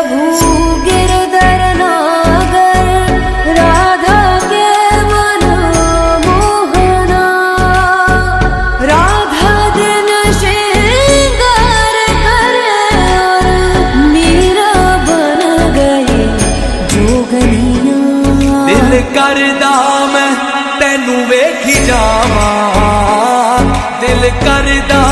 प्रभु गिरधर नागर, राधा के मन मोहना। राधा दिन श्रृंगार करे और मीरा बन गई जोगनिया। दिल करदा मैं तेनू वेखी जावां, दिल करदा